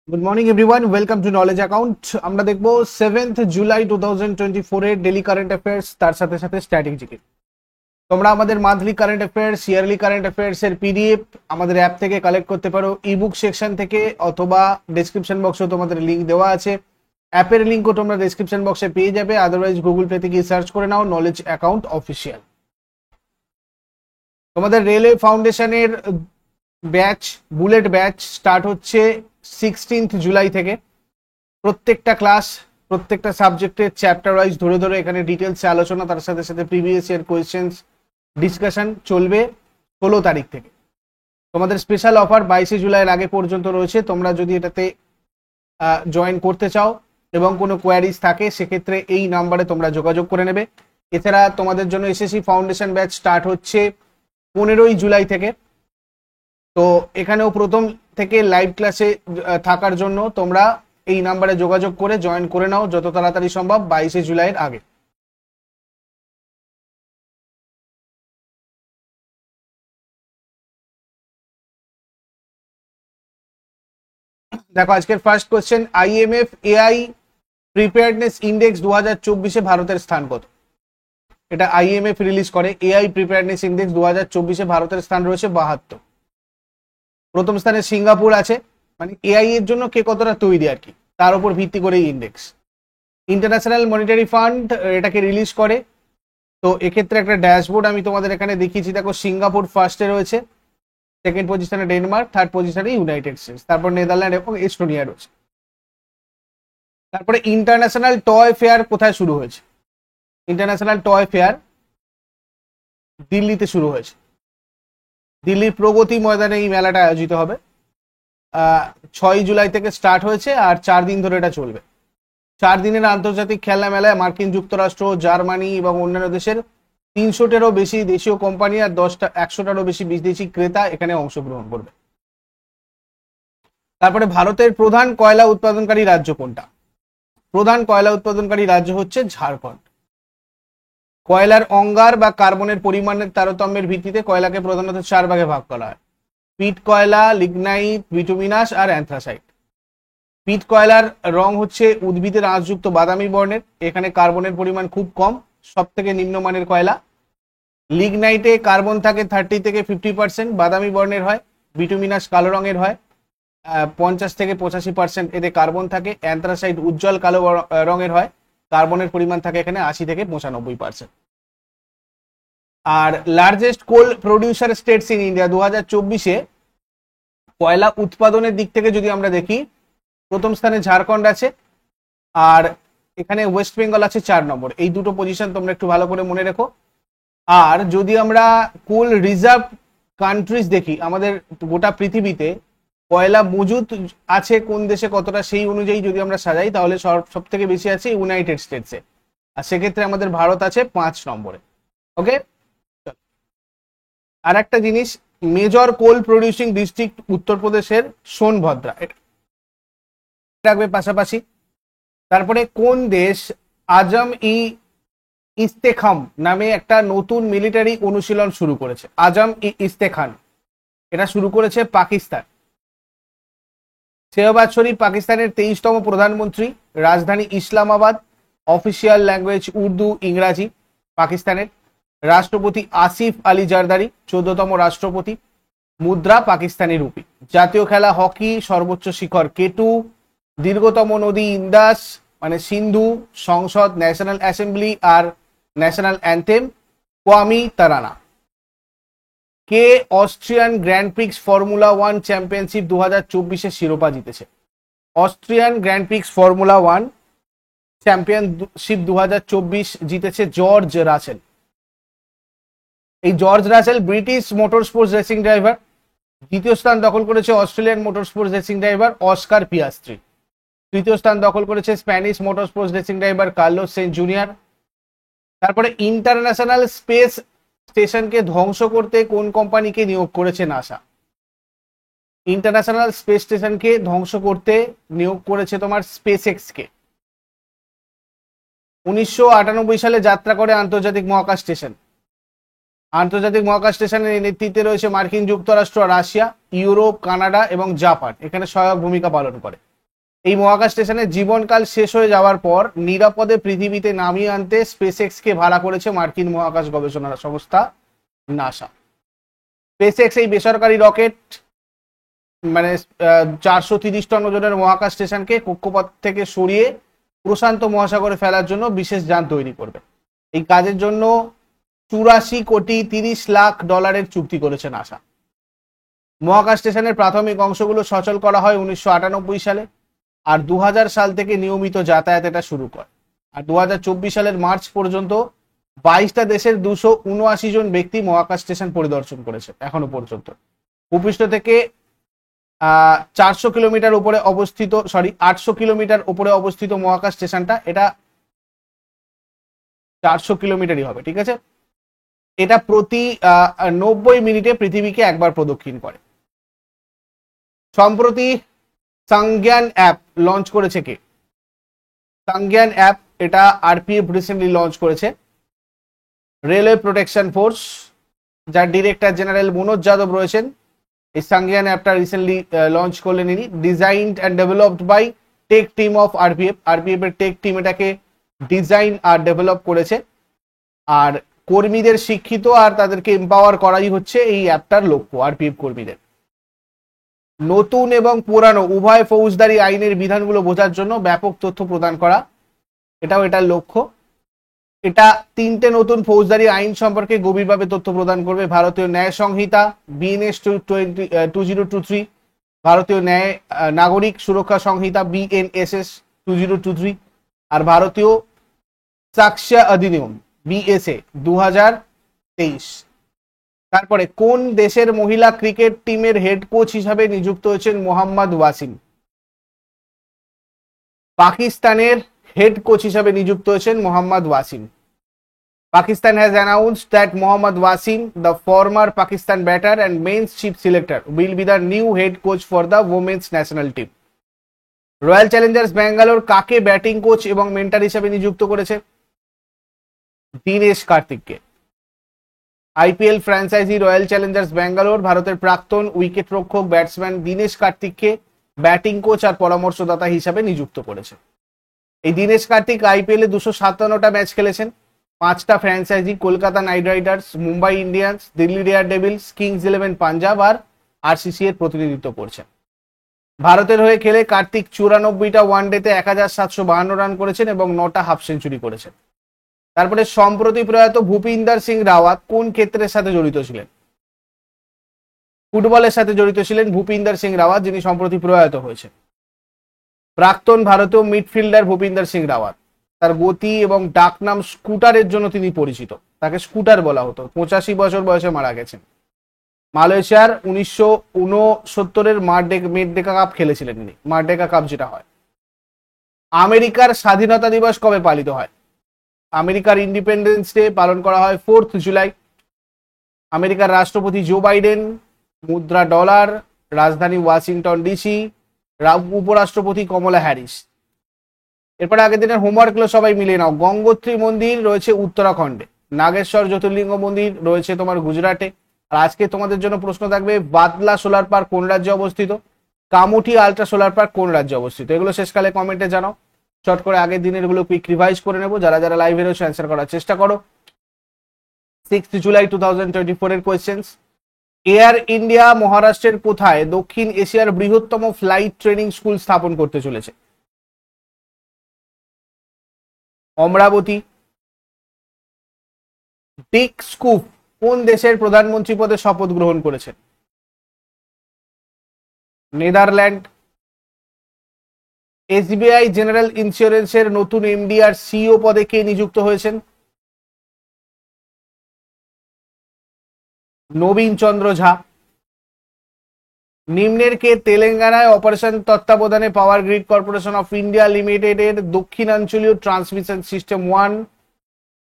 Good morning everyone, welcome to knowledge account. আমরা দেখবো 7th July 2024 এর ডেলি কারেন্ট অ্যাফেয়ার্স, তার সাথে সাথে স্ট্র্যাটেজিকে। তোমরা আমাদের monthly current affairs, yearly current affairs এর পিডিএফ আমাদের অ্যাপ থেকে কালেক্ট করতে পারো, ইবুক সেকশন থেকে, অথবা ডেসক্রিপশন বক্সে তোমাদের লিঙ্ক দেওয়া আছে। অ্যাপের লিঙ্কও তোমরা ডেসক্রিপশন বক্সে পেয়ে যাবে, আদারওয়াইজ গুগল প্লে থেকে সার্চ করে নাও নলেজ অ্যাকাউন্ট অফিসিয়াল। তোমাদের রেলওয়ে ফাউন্ডেশনের ব্যাচ, বুলেট ব্যাচ স্টার্ট হচ্ছে 16th জুলাই থেকে। প্রত্যেকটা ক্লাস, প্রত্যেকটা সাবজেক্টের চ্যাপ্টার ওয়াইজ ধরে ধরে এখানে ডিটেলসে আলোচনা, তার সাথে সাথে প্রিভিয়াস ইয়ার কোয়েশ্চেন্স ডিসকাশন চলবে 16 তারিখ থেকে। তোমাদের স্পেশাল অফার 22 জুলাইয়ের আগে পর্যন্ত রয়েছে। তোমরা যদি এটাতে জয়েন করতে চাও এবং কোনো কোয়ারিজ থাকে, সেক্ষেত্রে এই নাম্বারে তোমরা যোগাযোগ করে নেবে। এছাড়া তোমাদের জন্য এসএসসি ফাউন্ডেশন ব্যাচ স্টার্ট হচ্ছে 15ই জুলাই থেকে। তো এখানেও প্রথম থেকে লাইভ ক্লাসে থাকার জন্য তোমরা এই নাম্বারে যোগাযোগ করে জয়েন করে নাও যত তাড়াতাড়ি সম্ভব 22 জুলাইয়ের আগে। দেখো আজকের first question, IMF AI preparedness index 2024-এ ভারতের স্থান কত? এটা আইএমএফ রিলিজ করে। এআই প্রিপেয়ারনেস ইন্ডেক্স 2024-এ ভারতের স্থান রয়েছে 72। প্রথম স্থানে সিঙ্গাপুর আছে, মানে এআই এর জন্য কে কতটা তৈরি আর কি, তার উপর ভিত্তি করে ইন্ডেক্স। ইন্টারন্যাশনাল মনিটারি ফান্ড এটাকে রিলিজ করে। তো এক্ষেত্রে একটা ড্যাশবোর্ড আমি তোমাদের এখানে দেখিয়েছি। দেখো সিঙ্গাপুর ফার্স্টে রয়েছে, সেকেন্ড পজিশনে ডেনমার্ক, থার্ড পজিশনে ইউনাইটেড স্টেটস, তারপর নেদারল্যান্ড এবং এস্টোনিয়া রয়েছে। তারপরে ইন্টারন্যাশনাল টয় ফেয়ার কোথায় শুরু হয়েছে? ইন্টারন্যাশনাল টয় ফেয়ার দিল্লিতে শুরু হয়েছে। দিল্লির প্রগতি ময়দানে এই মেলাটা আয়োজিত হবে। 6 জুলাই থেকে স্টার্ট হয়েছে আর 4 দিন ধরে এটা চলবে। 4 দিনের আন্তর্জাতিক খেলনা মেলায় মার্কিন যুক্তরাষ্ট্র, জার্মানি এবং অন্যান্য দেশের 300-টেরও বেশি দেশীয় কোম্পানি আর 100টারও বেশি বিদেশি ক্রেতা এখানে অংশগ্রহণ করবে। তারপরে ভারতের প্রধান কয়লা উৎপাদনকারী রাজ্য কোনটা? প্রধান কয়লা উৎপাদনকারী রাজ্য হচ্ছে ঝাড়খণ্ড। কয়লার অঙ্গার বা কার্বনের পরিমাণের তারতম্যের ভিত্তিতে কয়লাকে প্রধানত 4 ভাগে ভাগ করা হয়: পিট কয়লা, লিগনাইট, বিটুমিনাস আর অ্যান্থ্রাসাইট। পিট কয়লার রং হচ্ছে উদ্ভিদের আঁশযুক্ত বাদামি বর্ণের, এখানে কার্বনের পরিমাণ খুব কম, সব থেকে নিম্নমানের কয়লা। লিগনাইটে কার্বন থাকে 30 থেকে 50%, বাদামি বর্ণের হয়। বিটুমিনাস কালো রঙের হয়, 50 থেকে 85% এতে কার্বন থাকে। অ্যান্থ্রাসাইট উজ্জ্বল কালো রঙের হয়, কার্বনের পরিমাণ থাকে এখানে 80 থেকে 95%। আর largest coal producer states in India 2024-এ কয়লা উৎপাদনের দিক থেকে যদি আমরা দেখি, প্রথম স্থানে ঝাড়খণ্ড আছে, আর এখানে ওয়েস্ট বেঙ্গল আছে 4 নম্বর। এই দুটো পজিশন তোমরা একটু ভালো করে মনে রেখো। আর যদি আমরা কোল রিজার্ভ কান্ট্রিজ দেখি, আমাদের গোটা পৃথিবীতে কয়লা মজুদ আছে কোন দেশে কতটা, সেই অনুযায়ী যদি আমরা সাজাই, তাহলে সব থেকে বেশি আছে ইউনাইটেড স্টেটসে, আর সেক্ষেত্রে আমাদের ভারত আছে 5 নম্বরে। ওকে, আর একটা জিনিস, মেজর কোল প্রডিউসিং ডিস্ট্রিক্ট উত্তরপ্রদেশের সোনভদ্রা, এটা রাখবে পাশাপাশি। তারপরে কোন দেশ আজম ই ইস্তেখান নামে একটা নতুন মিলিটারি অনুশীলন শুরু করেছে? আজম ই ইস্তেখান, এটা শুরু করেছে পাকিস্তান। শেহবাজ শরীফ পাকিস্তানের 23তম প্রধানমন্ত্রী। রাজধানী ইসলামাবাদ। অফিসিয়াল ল্যাঙ্গুয়েজ উর্দু, ইংরাজি পাকিস্তানের। রাষ্ট্রপতি আসিফ আলী জারদারি 14তম রাষ্ট্রপতি। মুদ্রা পাকিস্তানি রুপি। জাতীয় খেলা হকি। সর্বোচ্চ শিখর কেটু। দীর্ঘতম নদী ইন্দাস মানে সিন্ধু। সংসদ ন্যাশনাল অ্যাসেম্বলি আর ন্যাশনাল অ্যান্থেম কোয়ামি তারানা। কে Austrian Grand Prix Formula 1 championship 2024-এর শিরোপা জিতেছে? Austrian Grand Prix Formula 1 championship 2024 জিতেছে জর্জ রাসেল। এই George Russell British motor sports racing driver. দ্বিতীয় স্থান দখল করেছে Australian motor sports racing driver Oscar Piastri. তৃতীয় স্থান দখল করেছে Spanish motor sports racing driver Carlos Sainz junior. তারপরে ইন্টারন্যাশনাল স্পেস স্টেশনকে ধ্বংস করতে কোন কোম্পানিকে নিয়োগ করেছে নাসা? ইন্টারন্যাশনাল স্পেস স্টেশনকে ধ্বংস করতে নিয়োগ করেছে তোমার স্পেস এক্স কে। 1998 সালে যাত্রা করে আন্তর্জাতিক মহাকাশ স্টেশন। আন্তর্জাতিক মহাকাশ স্টেশনের নেতৃত্বে রয়েছে মার্কিন যুক্তরাষ্ট্র, রাশিয়া, ইউরোপ, কানাডা এবং জাপান, এখানে সহায়ক ভূমিকা পালন করে। এই মহাকাশ স্টেশনের জীবনকাল শেষ হয়ে যাওয়ার পর নিরাপদে পৃথিবীতে নামিয়ে আনতে স্পেসএক্স কে ভাড়া করেছে মার্কিন মহাকাশ গবেষণা সংস্থা নাসা। স্পেসএক্স এই বেসরকারি রকেট মানে 430 টন ওজনের মহাকাশ স্টেশনকে কক্ষপথ থেকে সরিয়ে প্রশান্ত মহাসাগরে ফেলার জন্য বিশেষ যান তৈরি করবে। এই কাজের জন্য 84,30,00,000 চুক্তি করেছে নাসা। মহাকাশ স্টেশনের প্রাথমিক অংশগুলো সচল করা হয় 1998 সালে, আর 2000 সাল থেকে নিয়মিত যাতায়াত এটা শুরু করে। আর 2024 সালের মার্চ পর্যন্ত 22টা দেশের 279 জন ব্যক্তি মহাকাশ স্টেশন পরিদর্শন করেছে এখনো পর্যন্ত। ভূপৃষ্ঠ থেকে 400 কিলোমিটার উপরে অবস্থিত 800 কিলোমিটার উপরে অবস্থিত মহাকাশ স্টেশনটা, এটা 400 কিলোমিটারই হবে, ঠিক আছে। এটা প্রতি 90 মিনিটে পৃথিবীকে একবার প্রদক্ষিণ করে। সম্প্রতি সাংজ্ঞান অ্যাপ লঞ্চ করেছে কে? সাংজ্ঞান অ্যাপ এটা আরপিএফ রিসেন্টলি লঞ্চ করেছে। রেলওয়ে প্রোটেকশন ফোর্স, যার ডিরেক্টর জেনারেল মনোজ যাদব রয়েছেন, এই সাংজ্ঞান অ্যাপটা রিসেন্টলি লঞ্চ করলেন ইনি। Designed and developed by tech team of RPF. RPF এর টেক টিম এটাকে ডিজাইন আর ডেভেলপ করেছে। আর কর্মীদের শিক্ষিত আর তাদেরকে এম্পাওয়ার করাই হচ্ছে এই অ্যাপটার লক্ষ্য আরপিএফ কর্মীদের। নতুন এবং পুরানো উভয় ফৌজদারি আইনের বিধানগুলো বোঝার জন্য ব্যাপক তথ্য প্রদান করা, এটাও এটার লক্ষ্য। এটা 3টে নতুন ফৌজদারি আইন সম্পর্কে গভীরভাবে তথ্য প্রদান করবে। ভারতীয় ন্যায় সংহিতা বিএনএস 2023, ভারতীয় ন্যায় নাগরিক সুরক্ষা সংহিতা বিএনএসএস 2023, আর ভারতীয় সাক্ষ্য অধিনিয়ম বিএসএ 2023। তারপরে কোন দেশের মহিলা ক্রিকেট টিমের হেড কোচ হিসাবে নিযুক্ত হয়েছেন মোহাম্মদ ওয়াসিম? পাকিস্তানের হেড কোচ হিসাবে নিযুক্ত হয়েছেন Mohammad Wasim. Pakistan has announced that Mohammad Wasim, the former Pakistan batter and men's chief selector, will be the new head coach for the women's national team. Royal Challengers Bangalore কাকে batting coach এবং mentor হিসেবে নিযুক্ত করেছে? দীনেশ কার্তিককে। IPL franchise Royal Challengers Bangalore ভারতের প্রাক্তন wicket রক্ষক batsman Dinesh কার্তিককে ব্যাটিং কোচ আর পরামর্শদাতা হিসাবে নিযুক্ত করেছে। এই দীনেশ কার্তিক আইপিএল এ 257টা ম্যাচ খেলেছেন। 5টা franchise Kolkata Knight Riders, Mumbai Indians, Delhi Daredevils, Kings 11 Punjab আর আরসিসি এর প্রতিনিধিত্ব করছেন। ভারতের হয়ে খেলে কার্তিক 94টা ওয়ানডেতে 1752 রান করেছেন এবং 9টা হাফ সেঞ্চুরি করেছেন। তারপরে সম্প্রতি প্রয়াত ভূপিন্দর সিং রাওয়াত কোন ক্ষেত্রের সাথে জড়িত ছিলেন? ফুটবলের সাথে জড়িত ছিলেন ভূপিন্দর সিং রাওয়াত, যিনি সম্প্রতি প্রয়াত হয়েছে। প্রাক্তন ভারতীয় মিডফিল্ডার ভূপিন্দর সিং রাওয়াত, তার গতি এবং ডাকনাম স্কুটারের জন্য তিনি পরিচিত। তাকে স্কুটার বলা হতো। 85 বছর বয়সে মারা গেছেন। মালয়েশিয়ার 1969 মারডেকা কাপ খেলেছিলেন তিনি। মারডেকা কাপ যেটা হয়। আমেরিকার স্বাধীনতা দিবস কবে পালিত হয়? আমেরিকার ইন্ডিপেন্ডেন্স ডে পালন করা হয় 4 জুলাই। আমেরিকার রাষ্ট্রপতি জো বাইডেন, মুদ্রা ডলার, রাজধানী ওয়াশিংটন ডিসি, উপরাষ্ট্রপতি কমলা হ্যারিস। এরপরে আগের দিনের হোমওয়ার্কগুলো সবাই মিলিয়ে নাও। গঙ্গোত্রী মন্দির রয়েছে উত্তরাখণ্ডে, নাগেশ্বর জ্যোতির্লিঙ্গ মন্দির রয়েছে তোমার গুজরাটে। আর আজকে তোমাদের জন্য প্রশ্ন থাকবে, বাদলা সোলার পার্ক কোন রাজ্যে অবস্থিত? কামুঠি আলট্রা সোলার পার্ক কোন রাজ্যে অবস্থিত? এগুলো শেষকালে কমেন্টে জানাও। শর্ট করে আগের দিনের গুলো কুইক রিভাইজ করে নেবো। যারা যারা লাইভে রয়েছে অ্যান্সার করার চেষ্টা করো। 6 জুলাই 2024 এর কোয়েশ্চেন্স। এয়ার ইন্ডিয়া মহারাষ্ট্রের কোথায় দক্ষিণ এশিয়ার বৃহত্তম ফ্লাইট ট্রেনিং স্কুল স্থাপন করতে চলেছে? অমরাবতী। ডিক স্কুপ কোন দেশের প্রধানমন্ত্রী পদে শপথ গ্রহণ করেছেন? নেদারল্যান্ড। এসবিআই জেনারেল ইন্স্যুরেন্সের নতুন এমডি আর সিইও পদে কে নিযুক্ত হয়েছেন? নবীন চন্দ্র ঝা। নিম্নের কে তেলেঙ্গানায় অপারেশন তত্ত্বাবধানে power grid corporation of India limited এর দক্ষিণাঞ্চলীয় ট্রান্সমিশন সিস্টেম 1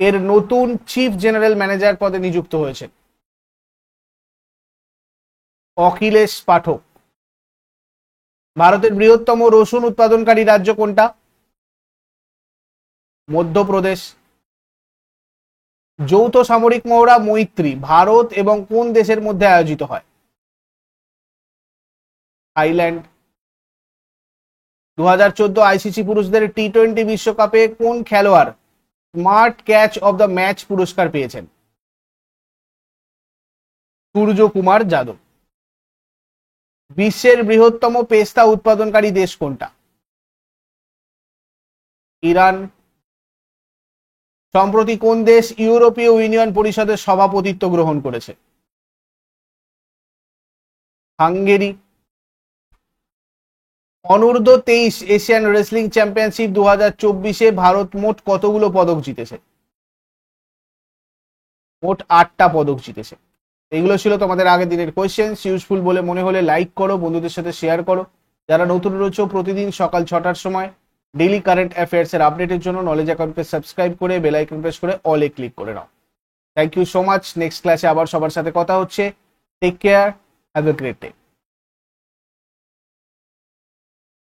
এর নতুন চিফ জেনারেল ম্যানেজার পদে নিযুক্ত হয়েছে? অখিলেশ পাঠক। ভারতের বৃহত্তম রসুন উৎপাদনকারী রাজ্য কোনটা? মধ্যপ্রদেশ। যৌথ সামরিক মহড়া মৈত্রী ভারত এবং কোন দেশের মধ্যে আয়োজিত হয়? থাইল্যান্ড। 2014 আইসিসি পুরুষদের টি-20 বিশ্বকাপে কোন খেলোয়াড় smart catch of the match পুরস্কার পেয়েছেন? সূর্য কুমার যাদব। বিশ্বের বৃহত্তম পেস্তা উৎপাদনকারী দেশ কোনটা? ইরান। সম্প্রতি কোন দেশ ইউরোপীয় ইউনিয়ন পরিষদের সভাপতিত্ব গ্রহণ করেছে? হাঙ্গেরি। অনূর্ধ্ব 23 এশিয়ান রেসলিং চ্যাম্পিয়নশিপ 2024-এ ভারত মোট কতগুলো পদক জিতেছে? মোট 8টা পদক জিতেছে। এগুলো ছিল তোমাদের আগের দিনের কোয়েশ্চেন্স। ইউজফুল বলে মনে হলে লাইক করো, বন্ধুদের সাথে শেয়ার করো। যারা নতুন রয়েছে প্রতিদিন সকাল 6টার সময় ডেইলি কারেন্ট অ্যাফেয়ার্স এর আপডেটের জন্য নলেজ অ্যাকাউন্টকে সাবস্ক্রাইব করে বেল আইকন প্রেস করে অলে ক্লিক করে নাও। Thank you so much. Next ক্লাসে আবার সবার সাথে কথা হচ্ছে। Take care, have a great day.